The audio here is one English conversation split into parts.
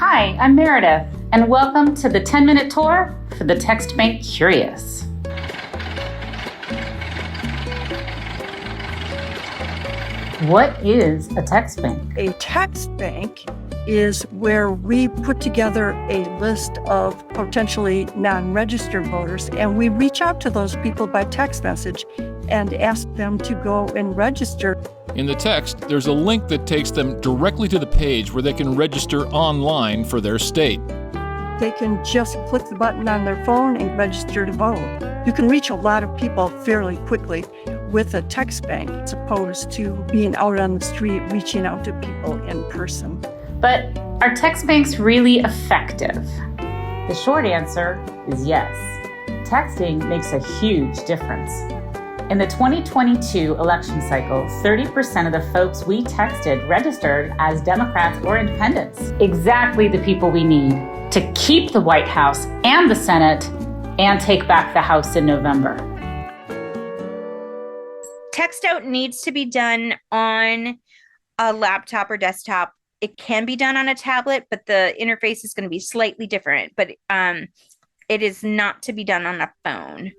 Hi, I'm Meredith, and welcome to the 10-minute tour for the TEXTBANK Curious. What is a TEXTBANK? A TEXTBANK is where we put together a list of potentially non-registered voters, and we reach out to those people by text message and ask them to go and register. In the text, there's a link that takes them directly to the page where they can register online for their state. They can just click the button on their phone and register to vote. You can reach a lot of people fairly quickly with a TEXTBANK as opposed to being out on the street reaching out to people in person. But are TEXTBANKs really effective? The short answer is yes. Texting makes a huge difference. In the 2022 election cycle, 30% of the folks we texted registered as Democrats or independents. Exactly the people we need to keep the White House and the Senate and take back the House in November. Text out needs to be done on a laptop or desktop. It can be done on a tablet, but the interface is going to be slightly different. But it is not to be done on a phone.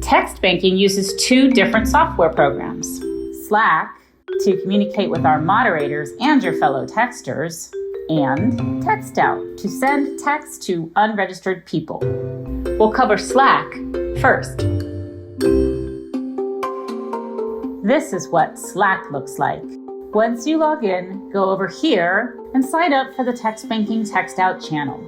Text banking uses two different software programs. Slack to communicate with our moderators and your fellow texters, and TextOut to send text to unregistered people. We'll cover Slack first. This is what Slack looks like. Once you log in, go over here and sign up for the Text Banking TextOut channel.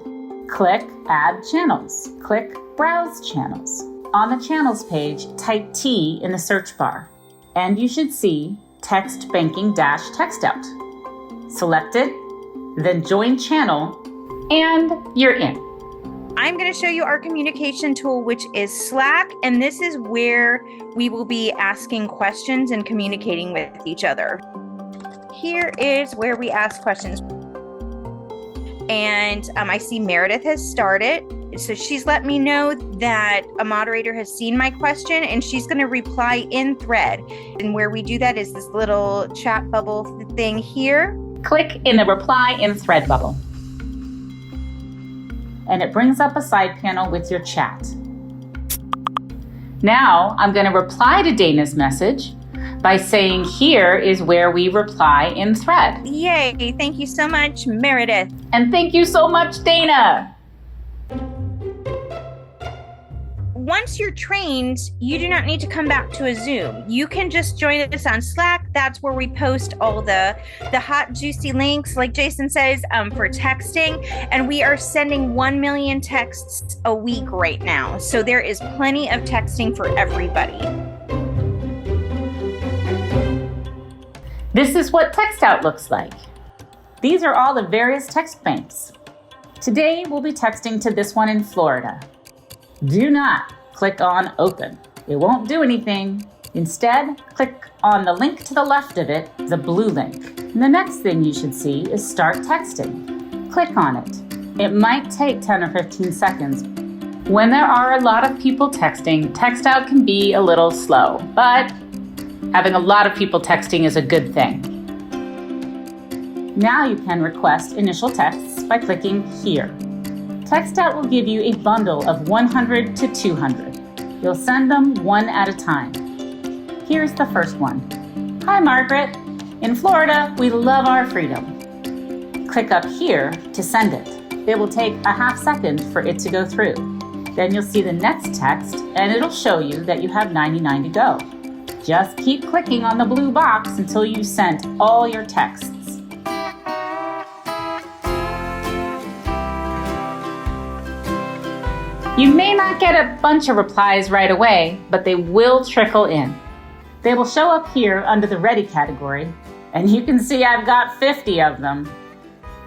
Click Add Channels. Click Browse Channels. On the Channels page, type T in the search bar, and you should see Text Banking-TextOut. Select it, then join channel, and you're in. I'm going to show you our communication tool, which is Slack, and this is where we will be asking questions and communicating with each other. Here is where we ask questions. And I see Meredith has started. So she's let me know that a moderator has seen my question and she's going to reply in thread. And where we do that is this little chat bubble thing here. Click in the reply in thread bubble. And it brings up a side panel with your chat. Now I'm going to reply to Dana's message by saying here is where we reply in thread. Yay, thank you so much, Meredith. And thank you so much, Dana. Once you're trained, you do not need to come back to a Zoom. You can just join us on Slack. That's where we post all the hot, juicy links, like Jason says, for texting. And we are sending 1 million texts a week right now. So there is plenty of texting for everybody. This is what TextOut looks like. These are all the various text banks. Today, we'll be texting to this one in Florida. Do not click on Open. It won't do anything. Instead, click on the link to the left of it, the blue link. And the next thing you should see is Start Texting. Click on it. It might take 10 or 15 seconds. When there are a lot of people texting, TextOut can be a little slow, but having a lot of people texting is a good thing. Now you can request initial texts by clicking here. TextOut will give you a bundle of 100 to 200. You'll send them one at a time. Here's the first one. Hi, Margaret. In Florida, we love our freedom. Click up here to send it. It will take a half second for it to go through. Then you'll see the next text, and it'll show you that you have 99 to go. Just keep clicking on the blue box until you've sent all your texts. You may not get a bunch of replies right away, but they will trickle in. They will show up here under the Ready category, and you can see I've got 50 of them.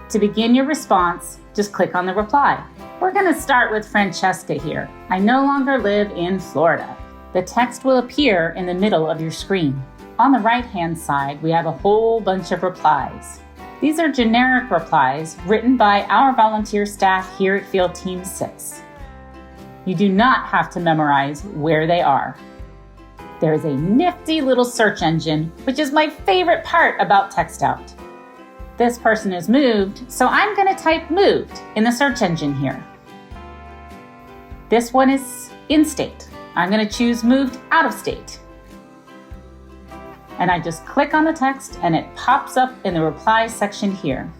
To begin your response, just click on the reply. We're going to start with Francesca here. I no longer live in Florida. The text will appear in the middle of your screen. On the right-hand side, we have a whole bunch of replies. These are generic replies written by our volunteer staff here at Field Team 6. You do not have to memorize where they are. There is a nifty little search engine, which is my favorite part about TextOut. This person is moved, so I'm going to type moved in the search engine here. This one is in state. I'm going to choose moved out of state. And I just click on the text and it pops up in the replies section here.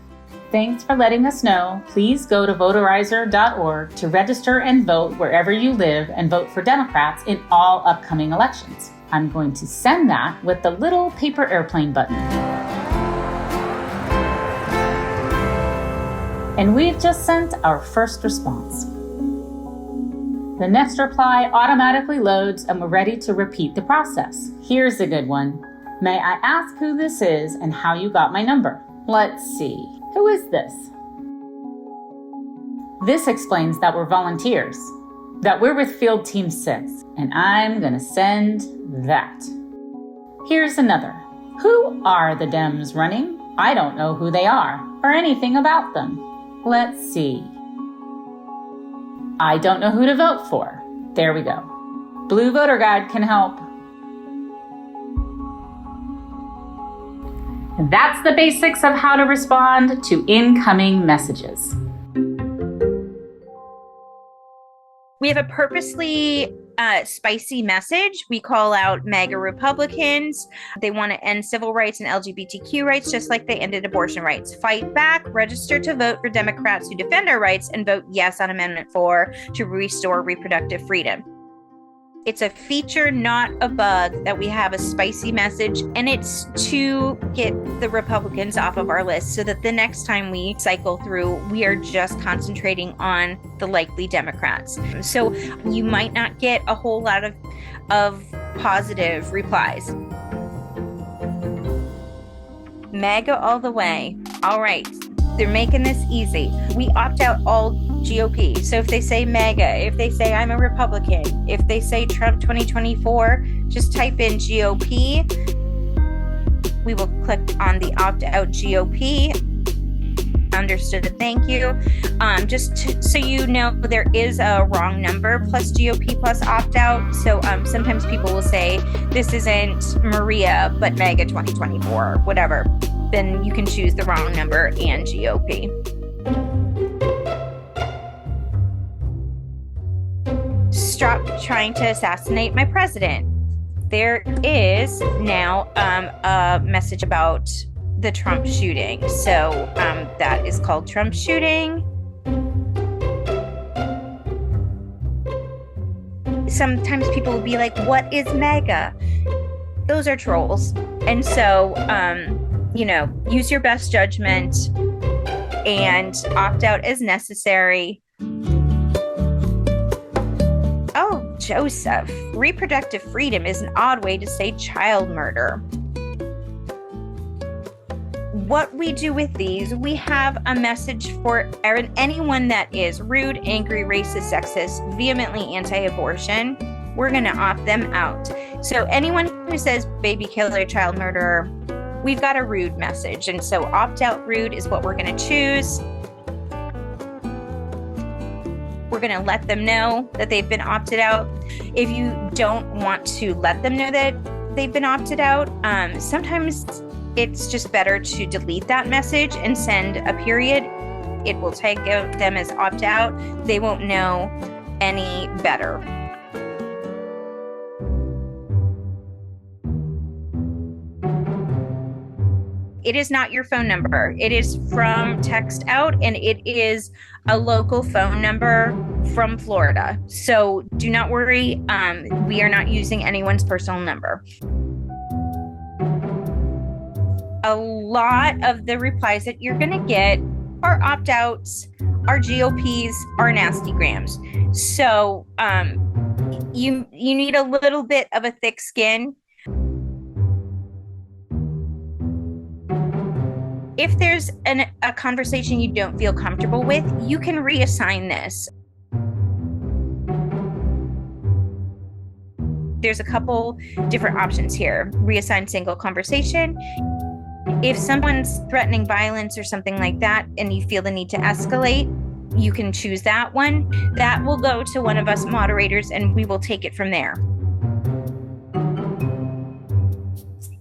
Thanks for letting us know. Please go to voterizer.org to register and vote wherever you live and vote for Democrats in all upcoming elections. I'm going to send that with the little paper airplane button. And we've just sent our first response. The next reply automatically loads and we're ready to repeat the process. Here's a good one. May I ask who this is and how you got my number? Let's see. Who is this? This explains that we're volunteers, that we're with Field Team 6, and I'm gonna send that. Here's another. Who are the Dems running? I don't know who they are or anything about them. Let's see. I don't know who to vote for. There we go. Blue Voter Guide can help. That's the basics of how to respond to incoming messages. We have a purposely spicy message. We call out MAGA Republicans. They want to end civil rights and LGBTQ rights, just like they ended abortion rights. Fight back, register to vote for Democrats who defend our rights, and vote yes on Amendment 4 to restore reproductive freedom. It's a feature, not a bug, that we have a spicy message, and it's to get the Republicans off of our list so that the next time we cycle through, we are just concentrating on the likely Democrats. So you might not get a whole lot of positive replies. MAGA all the way. All right. They're making this easy. We opt out all GOP. So if they say MAGA, if they say I'm a Republican, if they say Trump 2024, just type in GOP. We will click on the opt-out GOP. Understood. Thank you. So you know, there is a wrong number plus GOP plus opt-out. So sometimes people will say this isn't Maria, but MAGA 2024, whatever. Then you can choose the wrong number and GOP. Stop trying to assassinate my president. There is now a message about the Trump shooting. So that is called Trump shooting. Sometimes people will be like, what is MAGA? Those are trolls. And so, use your best judgment and opt out as necessary. Oh, Joseph, reproductive freedom is an odd way to say child murder. What we do with these, we have a message for anyone that is rude, angry, racist, sexist, vehemently anti-abortion. We're going to opt them out. So anyone who says baby killer, child murderer, we've got a rude message. And so opt out rude is what we're going to choose. We're going to let them know that they've been opted out. If you don't want to let them know that they've been opted out, sometimes it's just better to delete that message and send a period. It will tag them as opt out. They won't know any better. It is not your phone number. It is from Text Out, and it is a local phone number from Florida. So do not worry. We are not using anyone's personal number. A lot of the replies that you're going to get are opt-outs, are GOPs, are nasty grams. So you need a little bit of a thick skin. If there's a conversation you don't feel comfortable with, you can reassign this. There's a couple different options here. Reassign single conversation. If someone's threatening violence or something like that, and you feel the need to escalate, you can choose that one. That will go to one of us moderators, and we will take it from there.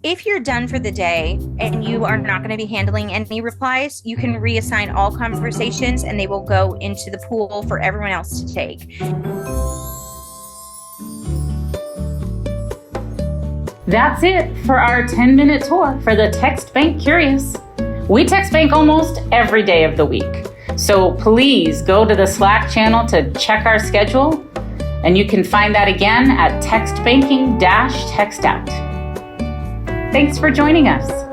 If you're done for the day and you are not going to be handling any replies, you can reassign all conversations and they will go into the pool for everyone else to take. That's it for our 10-minute tour for the TEXTBANK Curious. We TEXTBANK almost every day of the week. So please go to the Slack channel to check our schedule, and you can find that again at textbanking-textout. Thanks for joining us.